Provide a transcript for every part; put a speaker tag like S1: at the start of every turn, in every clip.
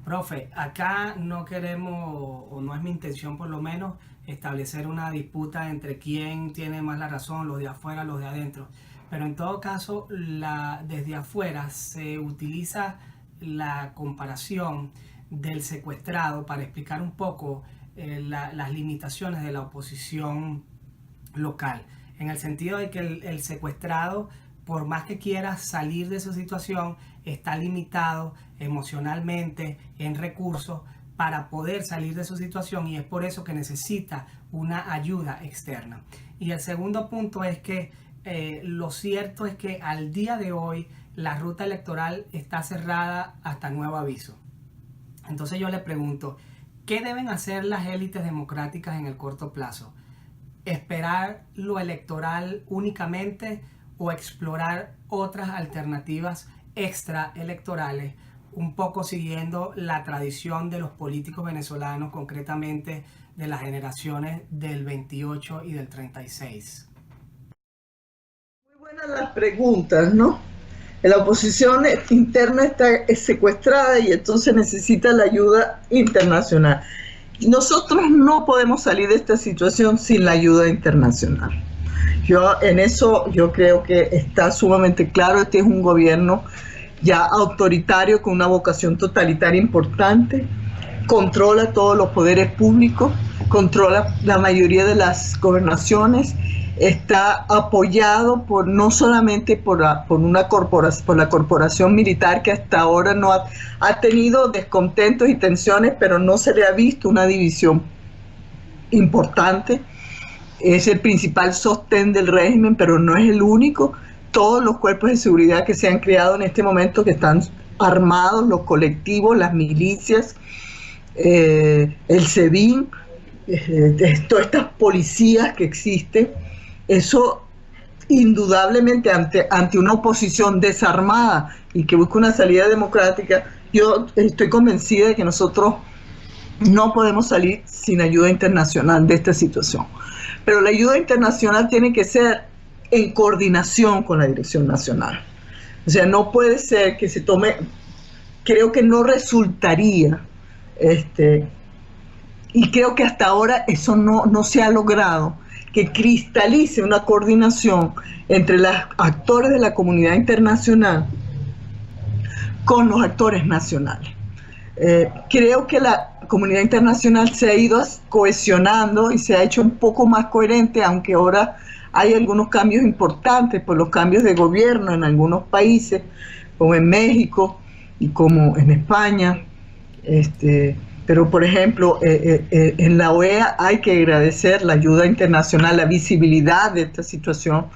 S1: Profe, acá no queremos, o no es mi intención por lo menos, establecer una disputa entre quién tiene más la razón, los de afuera, los de adentro. Pero en todo caso, desde afuera se utiliza la comparación del secuestrado para explicar un poco las limitaciones de la oposición local, en el sentido de que el secuestrado, por más que quiera salir de esa situación, está limitado emocionalmente, en recursos, para poder salir de su situación, y es por eso que necesita una ayuda externa. Y el segundo punto es que lo cierto es que al día de hoy la ruta electoral está cerrada hasta nuevo aviso. Entonces yo le pregunto, ¿qué deben hacer las élites democráticas en el corto plazo? ¿Esperar lo electoral únicamente o explorar otras alternativas extraelectorales, un poco siguiendo la tradición de los políticos venezolanos, concretamente de las generaciones del 28 y del 36?
S2: Muy buenas las preguntas, ¿no? La oposición interna está secuestrada y entonces necesita la ayuda internacional. Nosotros no podemos salir de esta situación sin la ayuda internacional. Yo creo que está sumamente claro. Este es un gobierno ya autoritario con una vocación totalitaria importante, controla todos los poderes públicos, controla la mayoría de las gobernaciones, está apoyado por no solamente por la corporación militar, que hasta ahora no ha tenido descontentos y tensiones, pero no se le ha visto una división importante. Es el principal sostén del régimen, pero no es el único. Todos los cuerpos de seguridad que se han creado en este momento, que están armados, los colectivos, las milicias, el SEBIN, todas estas policías que existen, eso indudablemente ante una oposición desarmada y que busca una salida democrática, yo estoy convencida de que nosotros no podemos salir sin ayuda internacional de esta situación. Pero la ayuda internacional tiene que ser en coordinación con la dirección nacional. O sea, no puede ser que se tome, creo que no resultaría, y creo que hasta ahora eso no se ha logrado, que cristalice una coordinación entre los actores de la comunidad internacional con los actores nacionales. Creo que la comunidad internacional se ha ido cohesionando y se ha hecho un poco más coherente, aunque ahora hay algunos cambios importantes por los cambios de gobierno en algunos países, como en México y como en España. Pero, por ejemplo, en la OEA hay que agradecer la ayuda internacional, la visibilidad de esta situación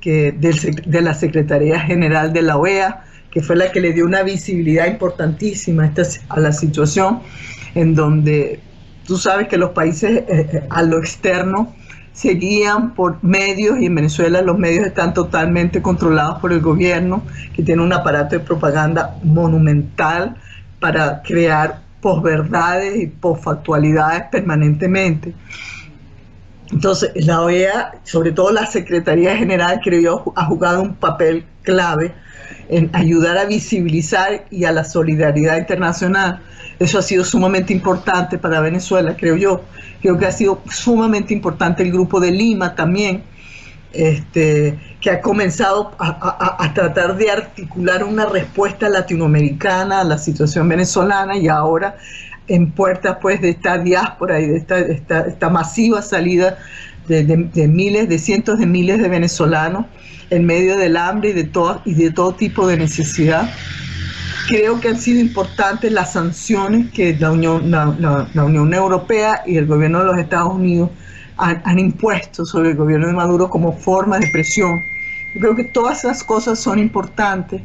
S2: de la Secretaría General de la OEA, que fue la que le dio una visibilidad importantísima a la situación, en donde tú sabes que los países a lo externo se guían por medios, y en Venezuela los medios están totalmente controlados por el gobierno, que tiene un aparato de propaganda monumental para crear posverdades y posfactualidades permanentemente. Entonces, la OEA, sobre todo la Secretaría General, creo yo, ha jugado un papel clave en ayudar a visibilizar y a la solidaridad internacional. Eso ha sido sumamente importante para Venezuela, creo yo. Creo que ha sido sumamente importante el Grupo de Lima también, que ha comenzado a tratar de articular una respuesta latinoamericana a la situación venezolana, y ahora en puertas pues de esta diáspora y de esta masiva salida de miles, de cientos de miles de venezolanos en medio del hambre y de todo tipo de necesidad. Creo que han sido importantes las sanciones que la Unión Europea y el gobierno de los Estados Unidos han impuesto sobre el gobierno de Maduro como forma de presión. Yo creo que todas esas cosas son importantes.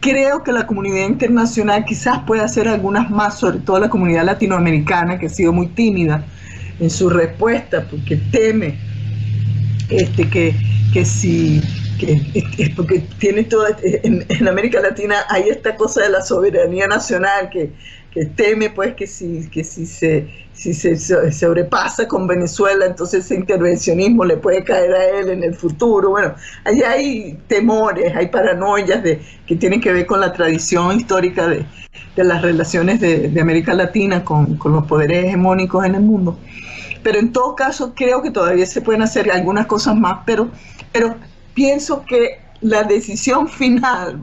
S2: Creo que la comunidad internacional quizás pueda hacer algunas más, sobre todo la comunidad latinoamericana, que ha sido muy tímida en su respuesta, porque teme que es porque tiene toda, en América Latina hay esta cosa de la soberanía nacional que teme pues que si se sobrepasa con Venezuela, entonces ese intervencionismo le puede caer a él en el futuro. Bueno, allá hay temores, hay paranoias que tienen que ver con la tradición histórica de las relaciones de América Latina con los poderes hegemónicos en el mundo. Pero en todo caso creo que todavía se pueden hacer algunas cosas más, pero pienso que la decisión final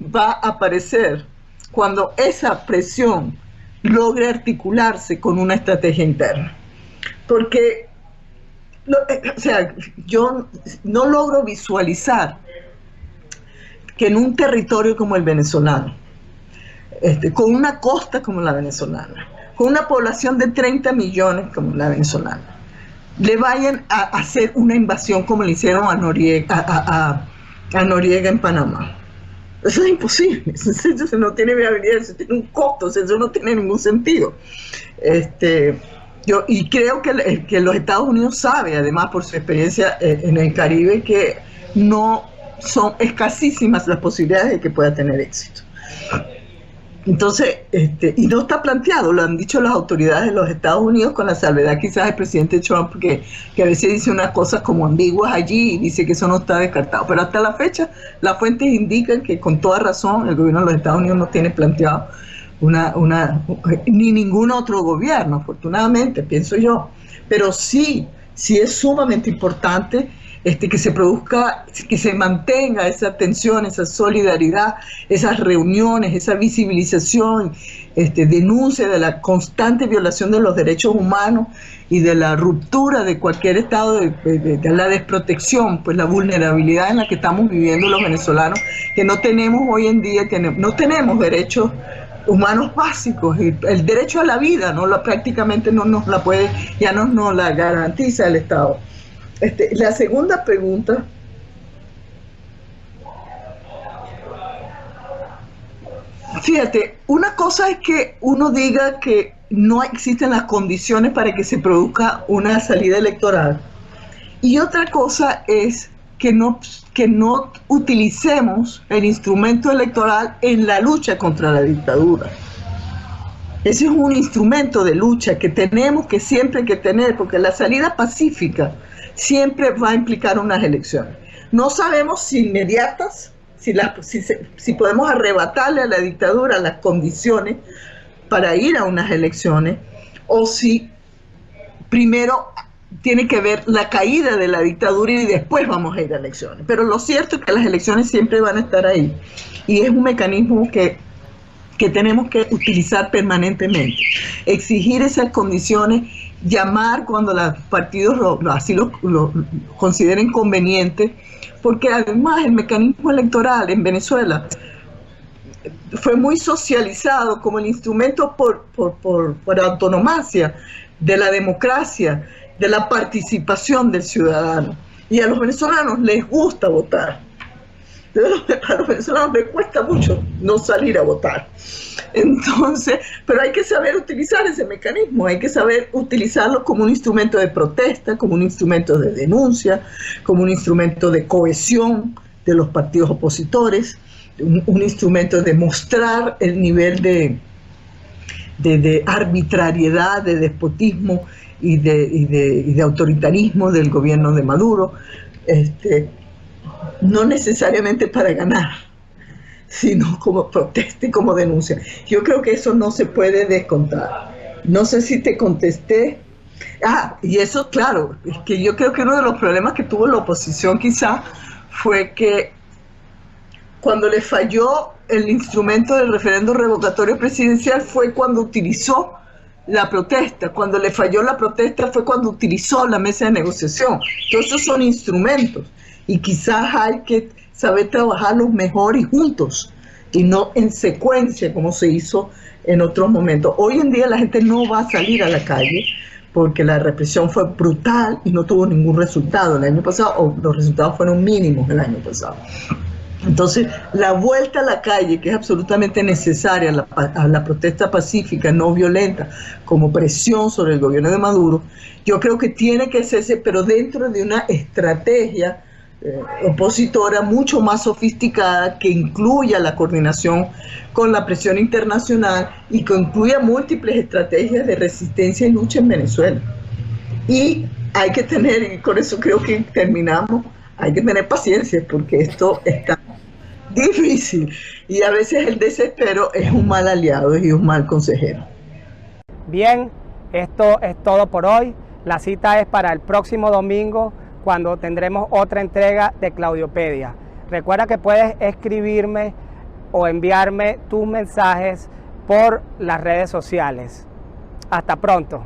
S2: va a aparecer cuando esa presión logre articularse con una estrategia interna. Porque, yo no logro visualizar que en un territorio como el venezolano, con una costa como la venezolana, con una población de 30 millones como la venezolana, le vayan a hacer una invasión como le hicieron a Noriega en Panamá. Eso es imposible, eso no tiene viabilidad, eso tiene un costo, eso no tiene ningún sentido. Y creo que los Estados Unidos sabe, además por su experiencia en el Caribe, que no son escasísimas las posibilidades de que pueda tener éxito. Entonces, y no está planteado, lo han dicho las autoridades de los Estados Unidos, con la salvedad quizás del presidente Trump, que a veces dice unas cosas como ambiguas allí y dice que eso no está descartado. Pero hasta la fecha, las fuentes indican que con toda razón el gobierno de los Estados Unidos no tiene planteado ni ningún otro gobierno, afortunadamente, pienso yo. Pero sí es sumamente importante que se produzca, que se mantenga esa tensión, esa solidaridad, esas reuniones, esa visibilización, denuncia de la constante violación de los derechos humanos y de la ruptura de cualquier estado de la desprotección, pues la vulnerabilidad en la que estamos viviendo los venezolanos, que no tenemos hoy en día, no tenemos derechos humanos básicos. El derecho a la vida prácticamente no nos la puede, ya no nos la garantiza el Estado. La segunda pregunta, fíjate, una cosa es que uno diga que no existen las condiciones para que se produzca una salida electoral, y otra cosa es que no utilicemos el instrumento electoral en la lucha contra la dictadura. Ese es un instrumento de lucha que tenemos que siempre que tener, porque la salida pacífica siempre va a implicar unas elecciones. No sabemos si inmediatas, si podemos arrebatarle a la dictadura las condiciones para ir a unas elecciones, o si primero tiene que ver la caída de la dictadura y después vamos a ir a elecciones. Pero lo cierto es que las elecciones siempre van a estar ahí, y es un mecanismo que tenemos que utilizar permanentemente. Exigir esas condiciones, llamar cuando los partidos así lo consideren conveniente, porque además el mecanismo electoral en Venezuela fue muy socializado como el instrumento por antonomasia de la democracia, de la participación del ciudadano. Y a los venezolanos les gusta votar. A los venezolanos les cuesta mucho no salir a votar. Entonces, pero hay que saber utilizar ese mecanismo, hay que saber utilizarlo como un instrumento de protesta, como un instrumento de denuncia, como un instrumento de cohesión de los partidos opositores, un instrumento de mostrar el nivel de arbitrariedad, de despotismo y de autoritarismo del gobierno de Maduro, no necesariamente para ganar, sino como protesta y como denuncia. Yo creo que eso no se puede descontar. No sé si te contesté. Y eso, claro, es que yo creo que uno de los problemas que tuvo la oposición quizá fue que cuando le falló el instrumento del referendo revocatorio presidencial fue cuando utilizó la protesta. Cuando le falló la protesta fue cuando utilizó la mesa de negociación. Todos esos son instrumentos y quizás hay que saber trabajarlos mejor y juntos y no en secuencia como se hizo en otros momentos. Hoy en día la gente no va a salir a la calle porque la represión fue brutal y no tuvo ningún resultado el año pasado, o los resultados fueron mínimos el año pasado. Entonces, la vuelta a la calle, que es absolutamente necesaria, a la protesta pacífica, no violenta, como presión sobre el gobierno de Maduro, yo creo que tiene que hacerse, pero dentro de una estrategia opositora mucho más sofisticada que incluya la coordinación con la presión internacional y que incluya múltiples estrategias de resistencia y lucha en Venezuela. Y hay que tener, y con eso creo que terminamos, hay que tener paciencia porque esto está difícil y a veces el desespero es un mal aliado y un mal consejero.
S1: Bien, esto es todo por hoy. La cita es para el próximo domingo, cuando tendremos otra entrega de Claudiopedia. Recuerda que puedes escribirme o enviarme tus mensajes por las redes sociales. Hasta pronto.